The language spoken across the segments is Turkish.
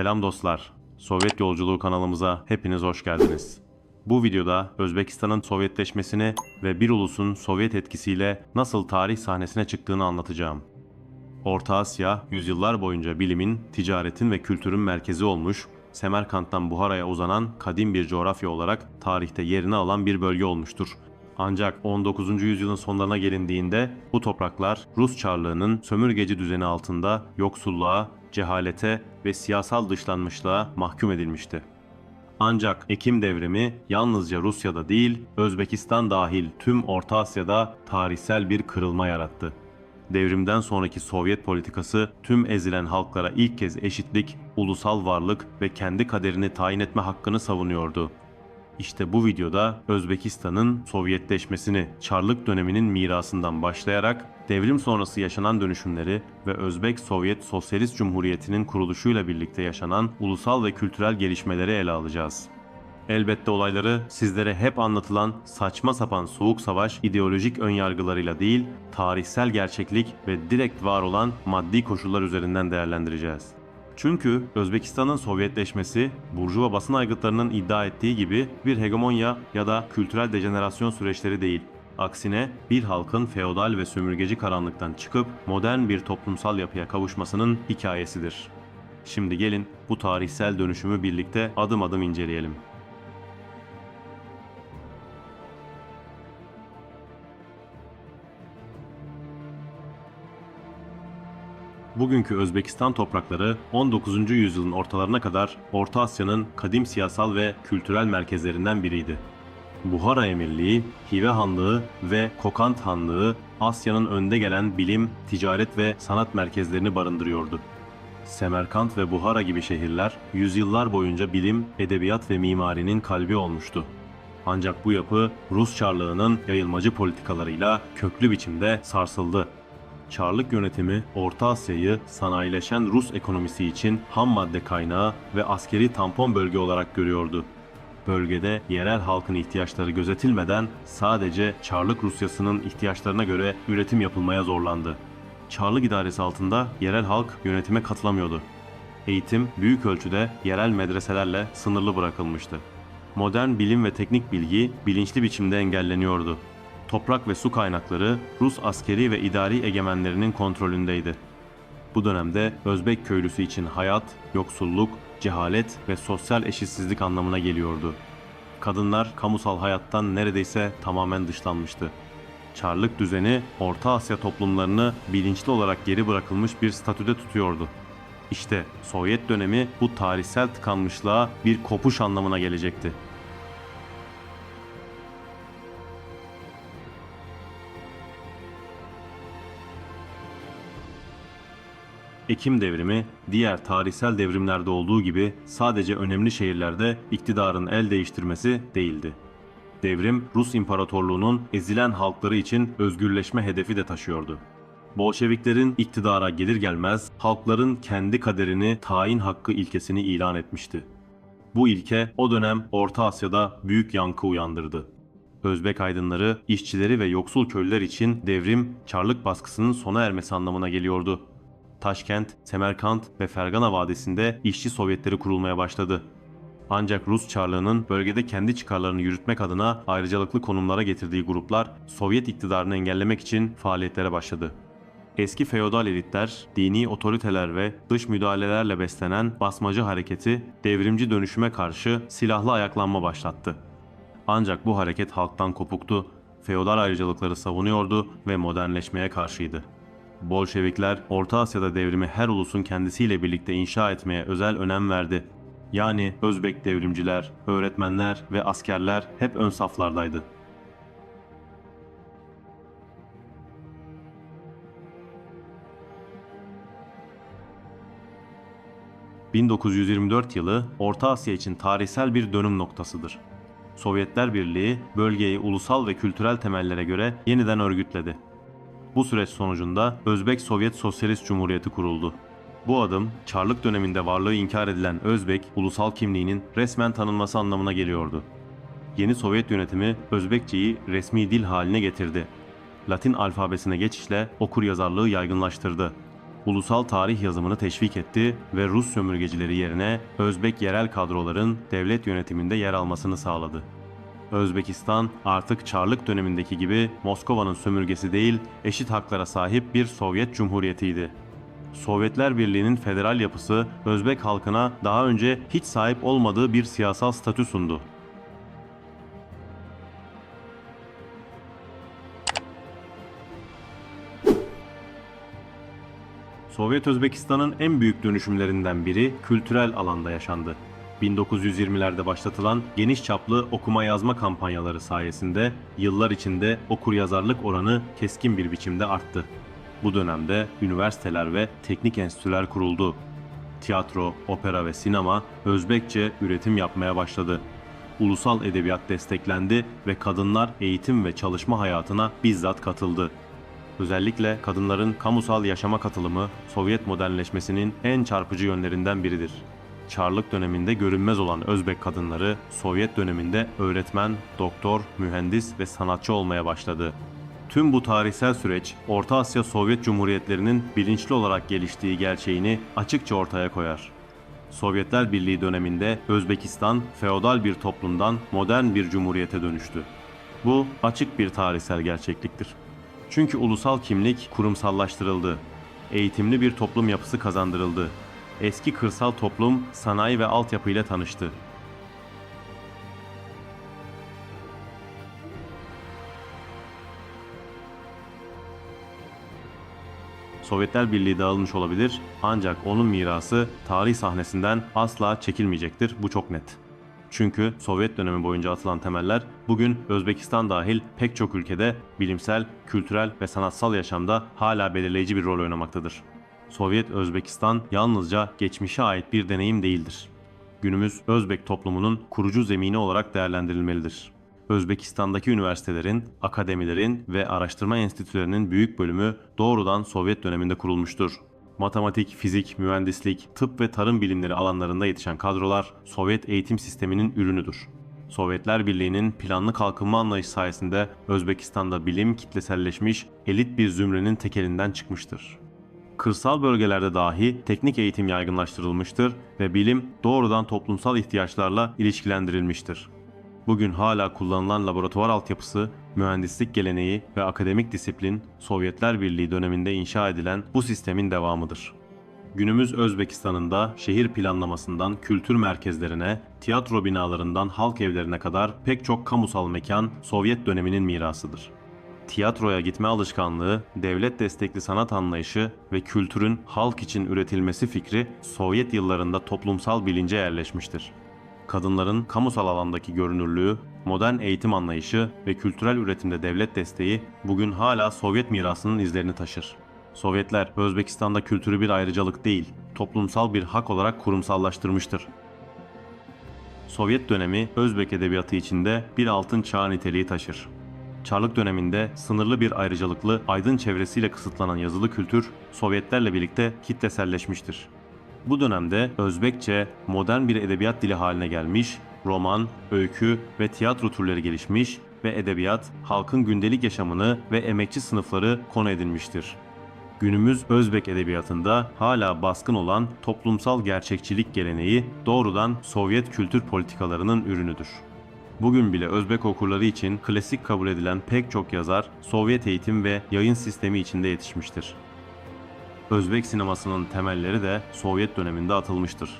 Selam dostlar. Sovyet Yolculuğu kanalımıza hepiniz hoş geldiniz. Bu videoda Özbekistan'ın Sovyetleşmesini ve bir ulusun Sovyet etkisiyle nasıl tarih sahnesine çıktığını anlatacağım. Orta Asya, yüzyıllar boyunca bilimin, ticaretin ve kültürün merkezi olmuş, Semerkant'tan Buhara'ya uzanan kadim bir coğrafya olarak tarihte yerini alan bir bölge olmuştur. Ancak 19. yüzyılın sonlarına gelindiğinde bu topraklar Rus Çarlığı'nın sömürgeci düzeni altında yoksulluğa, cehalete ve siyasal dışlanmışlığa mahkum edilmişti. Ancak Ekim Devrimi yalnızca Rusya'da değil, Özbekistan dahil tüm Orta Asya'da tarihsel bir kırılma yarattı. Devrimden sonraki Sovyet politikası tüm ezilen halklara ilk kez eşitlik, ulusal varlık ve kendi kaderini tayin etme hakkını savunuyordu. İşte bu videoda Özbekistan'ın Sovyetleşmesini, Çarlık döneminin mirasından başlayarak devrim sonrası yaşanan dönüşümleri ve Özbek Sovyet Sosyalist Cumhuriyeti'nin kuruluşuyla birlikte yaşanan ulusal ve kültürel gelişmeleri ele alacağız. Elbette olayları sizlere hep anlatılan saçma sapan soğuk savaş ideolojik önyargılarıyla değil, tarihsel gerçeklik ve direkt var olan maddi koşullar üzerinden değerlendireceğiz. Çünkü Özbekistan'ın Sovyetleşmesi, Burjuva basın aygıtlarının iddia ettiği gibi bir hegemonya ya da kültürel dejenerasyon süreçleri değil. Aksine bir halkın feodal ve sömürgeci karanlıktan çıkıp modern bir toplumsal yapıya kavuşmasının hikayesidir. Şimdi gelin bu tarihsel dönüşümü birlikte adım adım inceleyelim. Bugünkü Özbekistan toprakları 19. yüzyılın ortalarına kadar Orta Asya'nın kadim siyasal ve kültürel merkezlerinden biriydi. Buhara Emirliği, Hive Hanlığı ve Kokand Hanlığı Asya'nın önde gelen bilim, ticaret ve sanat merkezlerini barındırıyordu. Semerkant ve Buhara gibi şehirler yüzyıllar boyunca bilim, edebiyat ve mimarinin kalbi olmuştu. Ancak bu yapı Rus Çarlığı'nın yayılmacı politikalarıyla köklü biçimde sarsıldı. Çarlık yönetimi Orta Asya'yı sanayileşen Rus ekonomisi için ham madde kaynağı ve askeri tampon bölge olarak görüyordu. Bölgede yerel halkın ihtiyaçları gözetilmeden sadece Çarlık Rusyası'nın ihtiyaçlarına göre üretim yapılmaya zorlandı. Çarlık idaresi altında yerel halk yönetime katılamıyordu. Eğitim büyük ölçüde yerel medreselerle sınırlı bırakılmıştı. Modern bilim ve teknik bilgi bilinçli biçimde engelleniyordu. Toprak ve su kaynakları Rus askeri ve idari egemenlerinin kontrolündeydi. Bu dönemde Özbek köylüsü için hayat, yoksulluk, cehalet ve sosyal eşitsizlik anlamına geliyordu. Kadınlar kamusal hayattan neredeyse tamamen dışlanmıştı. Çarlık düzeni Orta Asya toplumlarını bilinçli olarak geri bırakılmış bir statüde tutuyordu. İşte Sovyet dönemi bu tarihsel tıkanmışlığa bir kopuş anlamına gelecekti. Ekim Devrimi, diğer tarihsel devrimlerde olduğu gibi sadece önemli şehirlerde iktidarın el değiştirmesi değildi. Devrim, Rus İmparatorluğu'nun ezilen halkları için özgürleşme hedefi de taşıyordu. Bolşeviklerin iktidara gelir gelmez halkların kendi kaderini tayin hakkı ilkesini ilan etmişti. Bu ilke o dönem Orta Asya'da büyük yankı uyandırdı. Özbek aydınları, işçileri ve yoksul köylüler için devrim, Çarlık baskısının sona ermesi anlamına geliyordu. Taşkent, Semerkant ve Fergana Vadisi'nde işçi sovyetleri kurulmaya başladı. Ancak Rus Çarlığı'nın bölgede kendi çıkarlarını yürütmek adına ayrıcalıklı konumlara getirdiği gruplar Sovyet iktidarını engellemek için faaliyetlere başladı. Eski feodal elitler, dini otoriteler ve dış müdahalelerle beslenen basmacı hareketi devrimci dönüşüme karşı silahlı ayaklanma başlattı. Ancak bu hareket halktan kopuktu, feodal ayrıcalıkları savunuyordu ve modernleşmeye karşıydı. Bolşevikler Orta Asya'da devrimi her ulusun kendisiyle birlikte inşa etmeye özel önem verdi. Yani Özbek devrimciler, öğretmenler ve askerler hep ön saflardaydı. ...1924 yılı Orta Asya için tarihsel bir dönüm noktasıdır. Sovyetler Birliği bölgeyi ulusal ve kültürel temellere göre yeniden örgütledi. Bu süreç sonucunda Özbek Sovyet Sosyalist Cumhuriyeti kuruldu. Bu adım, Çarlık döneminde varlığı inkar edilen Özbek ulusal kimliğinin resmen tanınması anlamına geliyordu. Yeni Sovyet yönetimi Özbekçeyi resmi dil haline getirdi. Latin alfabesine geçişle okuryazarlığı yaygınlaştırdı. ulusal tarih yazımını teşvik etti ve Rus sömürgecileri yerine Özbek yerel kadroların devlet yönetiminde yer almasını sağladı. Özbekistan artık Çarlık dönemindeki gibi Moskova'nın sömürgesi değil, eşit haklara sahip bir Sovyet Cumhuriyeti'ydi. Sovyetler Birliği'nin federal yapısı Özbek halkına daha önce hiç sahip olmadığı bir siyasal statü sundu. Sovyet Özbekistan'ın en büyük dönüşümlerinden biri kültürel alanda yaşandı. 1920'lerde başlatılan geniş çaplı okuma yazma kampanyaları sayesinde yıllar içinde okuryazarlık oranı keskin bir biçimde arttı. Bu dönemde üniversiteler ve teknik enstitüler kuruldu. Tiyatro, opera ve sinema Özbekçe üretim yapmaya başladı. Ulusal edebiyat desteklendi ve kadınlar eğitim ve çalışma hayatına bizzat katıldı. Özellikle kadınların kamusal yaşama katılımı Sovyet modernleşmesinin en çarpıcı yönlerinden biridir. Çarlık döneminde görünmez olan Özbek kadınları Sovyet döneminde öğretmen, doktor, mühendis ve sanatçı olmaya başladı. Tüm bu tarihsel süreç Orta Asya Sovyet Cumhuriyetlerinin bilinçli olarak geliştiği gerçeğini açıkça ortaya koyar. Sovyetler Birliği döneminde Özbekistan feodal bir toplumdan modern bir cumhuriyete dönüştü. Bu açık bir tarihsel gerçekliktir. Çünkü ulusal kimlik kurumsallaştırıldı. Eğitimli bir toplum yapısı kazandırıldı. Eski kırsal toplum sanayi ve altyapıyla tanıştı. Sovyetler Birliği dağılmış olabilir ancak onun mirası tarih sahnesinden asla çekilmeyecektir, bu çok net. Çünkü Sovyet dönemi boyunca atılan temeller bugün Özbekistan dahil pek çok ülkede bilimsel, kültürel ve sanatsal yaşamda hala belirleyici bir rol oynamaktadır. Sovyet Özbekistan yalnızca geçmişe ait bir deneyim değildir. Günümüz Özbek toplumunun kurucu zemini olarak değerlendirilmelidir. Özbekistan'daki üniversitelerin, akademilerin ve araştırma enstitülerinin büyük bölümü doğrudan Sovyet döneminde kurulmuştur. Matematik, fizik, mühendislik, tıp ve tarım bilimleri alanlarında yetişen kadrolar Sovyet eğitim sisteminin ürünüdür. Sovyetler Birliği'nin planlı kalkınma anlayışı sayesinde Özbekistan'da bilim kitleselleşmiş, elit bir zümrenin tekelinden çıkmıştır. Kırsal bölgelerde dahi teknik eğitim yaygınlaştırılmıştır ve bilim doğrudan toplumsal ihtiyaçlarla ilişkilendirilmiştir. Bugün hala kullanılan laboratuvar altyapısı, mühendislik geleneği ve akademik disiplin Sovyetler Birliği döneminde inşa edilen bu sistemin devamıdır. Günümüz Özbekistan'ın da şehir planlamasından kültür merkezlerine, tiyatro binalarından halk evlerine kadar pek çok kamusal mekan Sovyet döneminin mirasıdır. Tiyatroya gitme alışkanlığı, devlet destekli sanat anlayışı ve kültürün halk için üretilmesi fikri Sovyet yıllarında toplumsal bilince yerleşmiştir. Kadınların kamusal alandaki görünürlüğü, modern eğitim anlayışı ve kültürel üretimde devlet desteği bugün hala Sovyet mirasının izlerini taşır. Sovyetler Özbekistan'da kültürü bir ayrıcalık değil, toplumsal bir hak olarak kurumsallaştırmıştır. Sovyet dönemi Özbek edebiyatı içinde bir altın çağ niteliği taşır. Çarlık döneminde sınırlı bir ayrıcalıklı aydın çevresiyle kısıtlanan yazılı kültür Sovyetlerle birlikte kitleselleşmiştir. Bu dönemde Özbekçe modern bir edebiyat dili haline gelmiş, roman, öykü ve tiyatro türleri gelişmiş ve edebiyat halkın gündelik yaşamını ve emekçi sınıfları konu edinmiştir. Günümüz Özbek edebiyatında hala baskın olan toplumsal gerçekçilik geleneği doğrudan Sovyet kültür politikalarının ürünüdür. Bugün bile Özbek okurları için klasik kabul edilen pek çok yazar Sovyet eğitim ve yayın sistemi içinde yetişmiştir. Özbek sinemasının temelleri de Sovyet döneminde atılmıştır.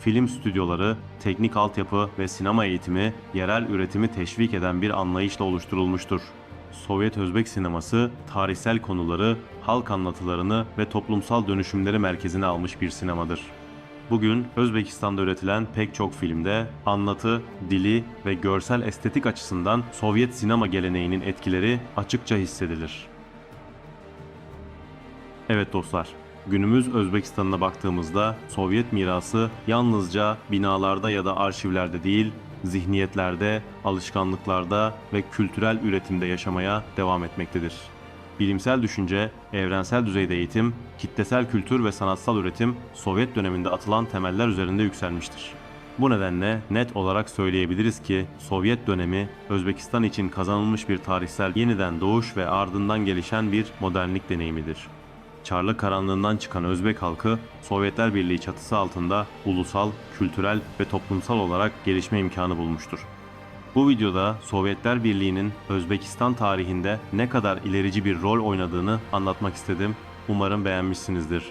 Film stüdyoları, teknik altyapı ve sinema eğitimi yerel üretimi teşvik eden bir anlayışla oluşturulmuştur. Sovyet Özbek sineması, tarihsel konuları, halk anlatılarını ve toplumsal dönüşümleri merkezine almış bir sinemadır. Bugün Özbekistan'da üretilen pek çok filmde anlatı, dili ve görsel estetik açısından Sovyet sinema geleneğinin etkileri açıkça hissedilir. Evet dostlar, günümüz Özbekistan'a baktığımızda Sovyet mirası yalnızca binalarda ya da arşivlerde değil, zihniyetlerde, alışkanlıklarda ve kültürel üretimde yaşamaya devam etmektedir. Bilimsel düşünce, evrensel düzeyde eğitim, kitlesel kültür ve sanatsal üretim Sovyet döneminde atılan temeller üzerinde yükselmiştir. Bu nedenle net olarak söyleyebiliriz ki Sovyet dönemi Özbekistan için kazanılmış bir tarihsel yeniden doğuş ve ardından gelişen bir modernlik deneyimidir. Çarlık karanlığından çıkan Özbek halkı Sovyetler Birliği çatısı altında ulusal, kültürel ve toplumsal olarak gelişme imkanı bulmuştur. Bu videoda Sovyetler Birliği'nin Özbekistan tarihinde ne kadar ilerici bir rol oynadığını anlatmak istedim. Umarım beğenmişsinizdir.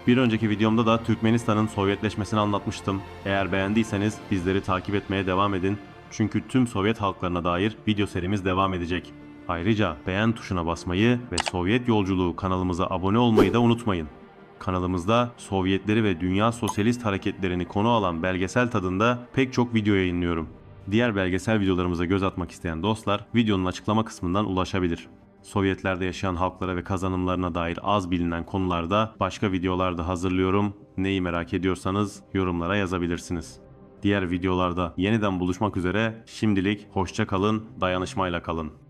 Bir önceki videomda da Türkmenistan'ın Sovyetleşmesini anlatmıştım. Eğer beğendiyseniz bizleri takip etmeye devam edin. Çünkü tüm Sovyet halklarına dair video serimiz devam edecek. Ayrıca beğen tuşuna basmayı ve Sovyet Yolculuğu kanalımıza abone olmayı da unutmayın. Kanalımızda Sovyetleri ve dünya sosyalist hareketlerini konu alan belgesel tadında pek çok video yayınlıyorum. Diğer belgesel videolarımıza göz atmak isteyen dostlar videonun açıklama kısmından ulaşabilir. Sovyetlerde yaşayan halklara ve kazanımlarına dair az bilinen konularda başka videolar da hazırlıyorum. Neyi merak ediyorsanız yorumlara yazabilirsiniz. Diğer videolarda yeniden buluşmak üzere. Şimdilik hoşça kalın, dayanışmayla kalın.